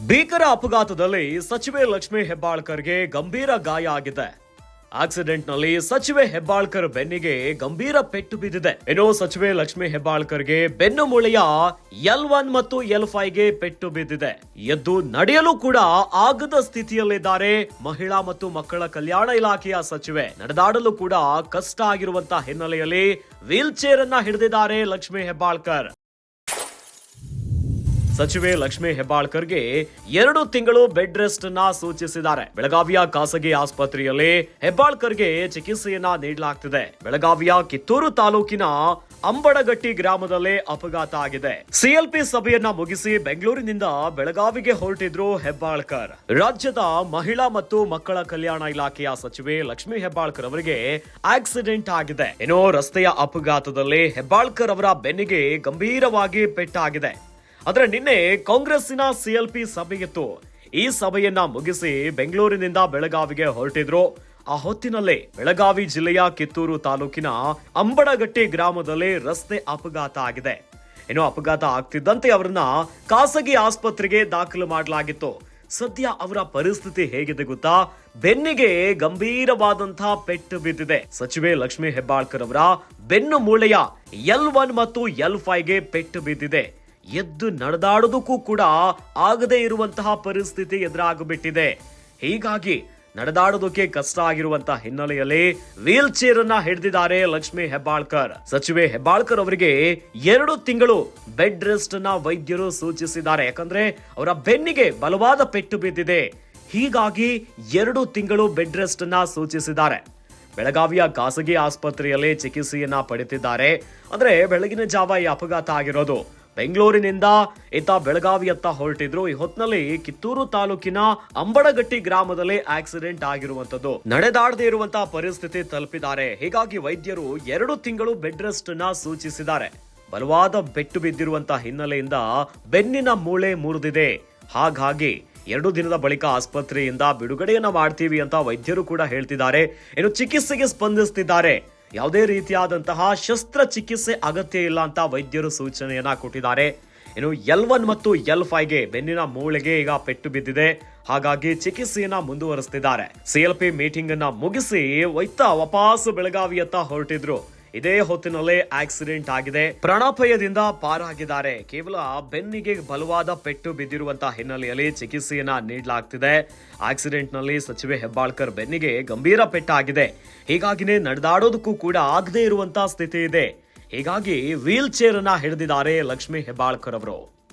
ಭೀಕರ ಅಪಘಾತದಲ್ಲಿ ಸಚಿವೆ ಲಕ್ಷ್ಮಿ ಹೆಬ್ಬಾಳ್ಕರ್ಗೆ ಗಂಭೀರ ಗಾಯ ಆಗಿದೆ. ಆಕ್ಸಿಡೆಂಟ್ ನಲ್ಲಿ ಸಚಿವೆ ಹೆಬ್ಬಾಳ್ಕರ್ ಬೆನ್ನಿಗೆ ಗಂಭೀರ ಪೆಟ್ಟು ಬಿದ್ದಿದೆ. ಇನ್ನು ಸಚಿವೆ ಲಕ್ಷ್ಮಿ ಹೆಬ್ಬಾಳ್ಕರ್ಗೆ ಬೆನ್ನು ಮೂಳೆಯ L1 ಮತ್ತು L5 ಗೆ ಪೆಟ್ಟು ಬಿದ್ದಿದೆ. ಎದ್ದು ನಡೆಯಲು ಕೂಡ ಆಗದ ಸ್ಥಿತಿಯಲ್ಲಿದ್ದಾರೆ ಮಹಿಳಾ ಮತ್ತು ಮಕ್ಕಳ ಕಲ್ಯಾಣ ಇಲಾಖೆಯ ಸಚಿವೆ. ನಡೆದಾಡಲು ಕೂಡ ಕಷ್ಟ ಆಗಿರುವಂತಹ ಹಿನ್ನೆಲೆಯಲ್ಲಿ ವೀಲ್ ಚೇರ್ ಅನ್ನ ಹಿಡಿದಿದ್ದಾರೆ ಲಕ್ಷ್ಮಿ ಹೆಬ್ಬಾಳ್ಕರ್. ಸಚಿವೆ ಲಕ್ಷ್ಮಿ ಹೆಬ್ಬಾಳ್ಕರ್ಗೆ 2 ತಿಂಗಳು ಬೆಡ್ ರೆಸ್ಟ್ ಅನ್ನ ಸೂಚಿಸಿದ್ದಾರೆ. ಬೆಳಗಾವಿಯ ಖಾಸಗಿ ಆಸ್ಪತ್ರೆಯಲ್ಲಿ ಹೆಬ್ಬಾಳ್ಕರ್ಗೆ ಚಿಕಿತ್ಸೆಯನ್ನ ನೀಡಲಾಗ್ತಿದೆ. ಬೆಳಗಾವಿಯ ಕಿತ್ತೂರು ತಾಲೂಕಿನ ಅಂಬಡಗಟ್ಟಿ ಗ್ರಾಮದಲ್ಲೇ ಅಪಘಾತ ಆಗಿದೆ. ಸಿಎಲ್ಪಿ ಸಭೆಯನ್ನ ಮುಗಿಸಿ ಬೆಂಗಳೂರಿನಿಂದ ಬೆಳಗಾವಿಗೆ ಹೊರಟಿದ್ರು ಹೆಬ್ಬಾಳ್ಕರ್. ರಾಜ್ಯದ ಮಹಿಳಾ ಮತ್ತು ಮಕ್ಕಳ ಕಲ್ಯಾಣ ಇಲಾಖೆಯ ಸಚಿವೆ ಲಕ್ಷ್ಮಿ ಹೆಬ್ಬಾಳ್ಕರ್ ಅವರಿಗೆ ಆಕ್ಸಿಡೆಂಟ್ ಆಗಿದೆ. ಇನ್ನು ರಸ್ತೆಯ ಅಪಘಾತದಲ್ಲಿ ಹೆಬ್ಬಾಳ್ಕರ್ ಅವರ ಬೆನ್ನಿಗೆ ಗಂಭೀರವಾಗಿ ಪೆಟ್ಟಾಗಿದೆ. ಆದ್ರೆ ನಿನ್ನೆ ಕಾಂಗ್ರೆಸ್ಸಿನ ಸಿಎಲ್ಪಿ ಸಭೆಯಿತ್ತು. ಈ ಸಭೆಯನ್ನ ಮುಗಿಸಿ ಬೆಂಗಳೂರಿನಿಂದ ಬೆಳಗಾವಿಗೆ ಹೊರಟಿದ್ರು. ಆ ಹೊತ್ತಿನಲ್ಲೇ ಬೆಳಗಾವಿ ಜಿಲ್ಲೆಯ ಕಿತ್ತೂರು ತಾಲೂಕಿನ ಅಂಬಡಗಟ್ಟಿ ಗ್ರಾಮದಲ್ಲಿ ರಸ್ತೆ ಅಪಘಾತ ಆಗಿದೆ. ಇನ್ನು ಅಪಘಾತ ಆಗ್ತಿದ್ದಂತೆ ಅವರನ್ನ ಖಾಸಗಿ ಆಸ್ಪತ್ರೆಗೆ ದಾಖಲು ಮಾಡಲಾಗಿತ್ತು. ಸದ್ಯ ಅವರ ಪರಿಸ್ಥಿತಿ ಹೇಗಿದೆ ಗೊತ್ತಾ? ಬೆನ್ನಿಗೆ ಗಂಭೀರವಾದಂತಹ ಪೆಟ್ಟು ಬಿದ್ದಿದೆ. ಸಚಿವೆ ಲಕ್ಷ್ಮಿ ಹೆಬ್ಬಾಳ್ಕರ್ ಅವರ ಬೆನ್ನು ಮೂಳೆಯ L1 ಮತ್ತು L5 ಗೆ ಪೆಟ್ಟು ಬಿದ್ದಿದೆ. ಎದ್ದು ನಡೆದಾಡೋದಕ್ಕೂ ಕೂಡ ಆಗದೇ ಇರುವಂತಹ ಪರಿಸ್ಥಿತಿ ಎದುರಾಗಿಬಿಟ್ಟಿದೆ. ಹೀಗಾಗಿ ನಡೆದಾಡೋದಕ್ಕೆ ಕಷ್ಟ ಆಗಿರುವಂತಹ ಹಿನ್ನೆಲೆಯಲ್ಲಿ ವೀಲ್ ಚೇರ್ ಅನ್ನ ಹಿಡಿದಿದ್ದಾರೆ ಲಕ್ಷ್ಮಿ ಹೆಬ್ಬಾಳ್ಕರ್. ಸಚಿವೆ ಹೆಬ್ಬಾಳ್ಕರ್ ಅವರಿಗೆ 2 ತಿಂಗಳು ಬೆಡ್ ರೆಸ್ಟ್ ಅನ್ನ ವೈದ್ಯರು ಸೂಚಿಸಿದ್ದಾರೆ. ಯಾಕಂದ್ರೆ ಅವರ ಬೆನ್ನಿಗೆ ಬಲವಾದ ಪೆಟ್ಟು ಬಿದ್ದಿದೆ. ಹೀಗಾಗಿ 2 ತಿಂಗಳು ಬೆಡ್ ರೆಸ್ಟ್ ಅನ್ನ ಸೂಚಿಸಿದ್ದಾರೆ. ಬೆಳಗಾವಿಯ ಖಾಸಗಿ ಆಸ್ಪತ್ರೆಯಲ್ಲಿ ಚಿಕಿತ್ಸೆಯನ್ನ ಪಡೆದಿದ್ದಾರೆ. ಅಂದ್ರೆ ಬೆಳಗಿನ ಜಾವ ಈ ಅಪಘಾತ ಆಗಿರೋದು. ಬೆಂಗಳೂರಿನಿಂದ ಈತ ಬೆಳಗಾವಿಯತ್ತ ಹೊರಟಿದ್ರು. ಈ ಹೊತ್ತಿನಲ್ಲಿ ಕಿತ್ತೂರು ತಾಲೂಕಿನ ಅಂಬಡಗಟ್ಟಿ ಗ್ರಾಮದಲ್ಲಿ ಆಕ್ಸಿಡೆಂಟ್ ಆಗಿರುವಂತದ್ದು. ನಡೆದಾಡದೇ ಇರುವಂತಹ ಪರಿಸ್ಥಿತಿ ತಲುಪಿದ್ದಾರೆ. ಹೀಗಾಗಿ ವೈದ್ಯರು 2 ತಿಂಗಳು ಬೆಡ್ ರೆಸ್ಟ್ ಅನ್ನ ಸೂಚಿಸಿದ್ದಾರೆ. ಬಲವಾದ ಪೆಟ್ಟು ಬಿದ್ದಿರುವಂತಹ ಹಿನ್ನೆಲೆಯಿಂದ ಬೆನ್ನಿನ ಮೂಳೆ ಮುರಿದಿದೆ. ಹಾಗಾಗಿ 2 ದಿನದ ಬಳಿಕ ಆಸ್ಪತ್ರೆಯಿಂದ ಬಿಡುಗಡೆಯನ್ನ ಮಾಡ್ತೀವಿ ಅಂತ ವೈದ್ಯರು ಕೂಡ ಹೇಳ್ತಿದ್ದಾರೆ. ಇನ್ನು ಚಿಕಿತ್ಸೆಗೆ ಸ್ಪಂದಿಸ್ತಿದ್ದಾರೆ. ಯಾವುದೇ ರೀತಿಯಾದಂತಹ ಶಸ್ತ್ರಚಿಕಿತ್ಸೆ ಅಗತ್ಯ ಇಲ್ಲ ಅಂತ ವೈದ್ಯರು ಸೂಚನೆಯನ್ನ ಕೊಟ್ಟಿದ್ದಾರೆ. ಇನ್ನು L1 ಮತ್ತು L5 ಗೆ ಬೆನ್ನಿನ ಮೂಳೆಗೆ ಈಗ ಪೆಟ್ಟು ಬಿದ್ದಿದೆ. ಹಾಗಾಗಿ ಚಿಕಿತ್ಸೆಯನ್ನ ಮುಂದುವರಿಸ್ತಿದ್ದಾರೆ. ಸಿಎಲ್ಪಿ ಮೀಟಿಂಗ್ ಅನ್ನ ಮುಗಿಸಿ ವಾಪಸ್ ಬೆಳಗಾವಿಯತ್ತ ಹೊರಟಿದ್ರು. ಇದೇ ಹೊತ್ತಿನಲ್ಲೇ ಆಕ್ಸಿಡೆಂಟ್ ಆಗಿದೆ. ಪ್ರಾಣಾಪಾಯದಿಂದ ಪಾರಾಗಿದ್ದಾರೆ. ಕೇವಲ ಬೆನ್ನಿಗೆ ಬಲವಾದ ಪೆಟ್ಟು ಬಿದ್ದಿರುವಂತಹ ಹಿನ್ನೆಲೆಯಲ್ಲಿ ಚಿಕಿತ್ಸೆಯನ್ನ ನೀಡಲಾಗ್ತಿದೆ. ಆಕ್ಸಿಡೆಂಟ್ ನಲ್ಲಿ ಸಚಿವೆ ಹೆಬ್ಬಾಳ್ಕರ್ ಬೆನ್ನಿಗೆ ಗಂಭೀರ ಪೆಟ್ಟಾಗಿದೆ. ಹೀಗಾಗಿನೇ ನಡೆದಾಡೋದಕ್ಕೂ ಕೂಡ ಆಗದೇ ಇರುವಂತಹ ಸ್ಥಿತಿ ಇದೆ. ಹೀಗಾಗಿ ವೀಲ್ ಚೇರ್ ಅನ್ನ ಹಿಡಿದಿದ್ದಾರೆ ಲಕ್ಷ್ಮಿ ಹೆಬ್ಬಾಳ್ಕರ್ ಅವರು.